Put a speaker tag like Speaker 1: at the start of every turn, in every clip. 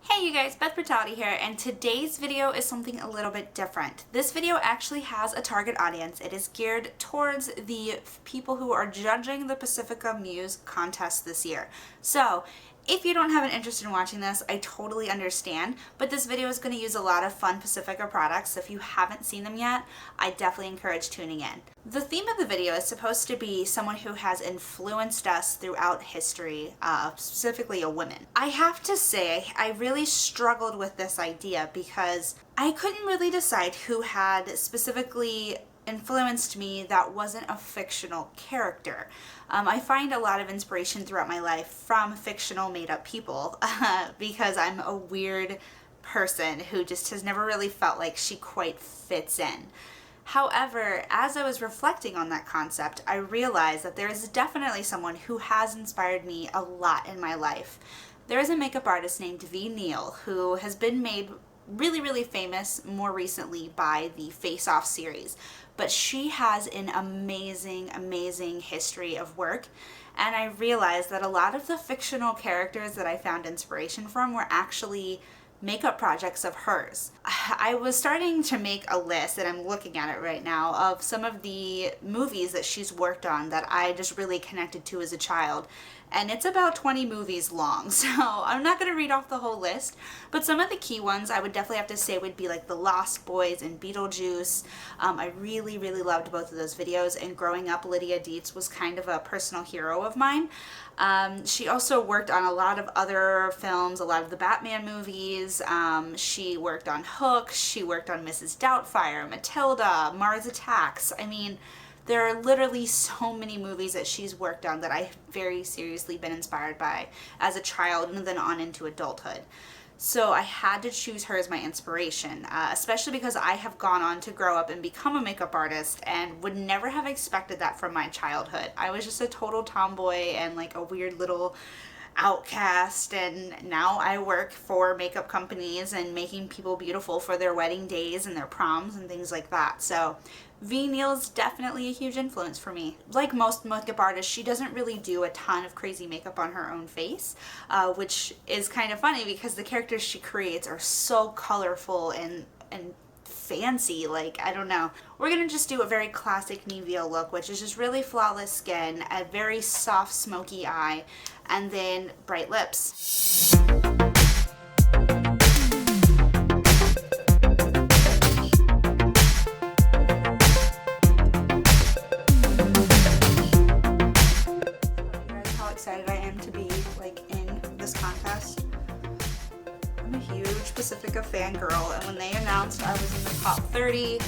Speaker 1: Hey you guys, Beth Brutality here, and today's video is something a little bit different. This video actually has a target audience. It is geared towards the people who are judging the Pacifica Muse contest this year. So, if you don't have an interest in watching this, I totally understand, but this video is going to use a lot of fun Pacifica products, so if you haven't seen them yet, I definitely encourage tuning in. The theme of the video is supposed to be someone who has influenced us throughout history, specifically a woman. I have to say, I really struggled with this idea because I couldn't really decide who had specifically influenced me that wasn't a fictional character. I find a lot of inspiration throughout my life from fictional made-up people because I'm a weird person who just has never really felt like she quite fits in. However, as I was reflecting on that concept, I realized that there is definitely someone who has inspired me a lot in my life. There is a makeup artist named V. Neal who has been made really famous more recently by the Face Off series, but she has an amazing history of work, and I realized that a lot of the fictional characters that I found inspiration from were actually makeup projects of hers. I was starting to make a list, and I'm looking at it right now, of some of the movies that she's worked on that I just really connected to as a child. And it's about 20 movies long, so I'm not going to read off the whole list, but some of the key ones I would definitely have to say would be like The Lost Boys and Beetlejuice. I really loved both of those videos, and growing up, Lydia Dietz was kind of a personal hero of mine. She also worked on a lot of other films, a lot of the Batman movies. She worked on Hook, she worked on Mrs. Doubtfire, Matilda, Mars Attacks. I mean, there are literally so many movies that she's worked on that I've very seriously been inspired by as a child and then on into adulthood. So I had to choose her as my inspiration, especially because I have gone on to grow up and become a makeup artist and would never have expected that from my childhood. I was just a total tomboy and like a weird little outcast, and now I work for makeup companies and making people beautiful for their wedding days and their proms and things like that. So V. Neal's definitely a huge influence for me. Like most makeup artists, she doesn't really do a ton of crazy makeup on her own face, which is kind of funny because the characters she creates are so colorful and fancy. Like, I don't know. We're gonna just do a very classic Nivea look, which is just really flawless skin, a very soft smoky eye, and then bright lips. How excited I am to be like in this contest. I'm a huge Pacifica fangirl, and when they announced I was in the top 30,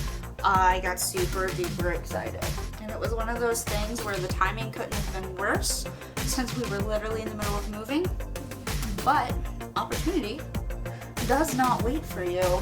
Speaker 1: I got super duper excited. And it was one of those things where the timing couldn't have been worse since we were literally in the middle of moving. But opportunity does not wait for you.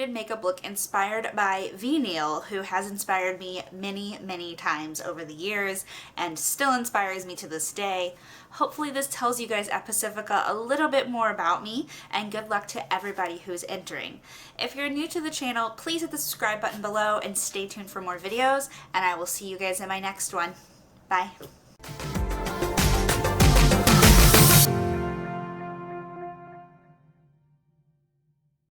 Speaker 1: Makeup look inspired by V. Neal, who has inspired me many times over the years and still inspires me to this day. Hopefully this tells you guys at Pacifica a little bit more about me, and good luck to everybody who's entering. If you're new to the channel, please hit the subscribe button below and stay tuned for more videos, and I will see you guys in my next one. Bye.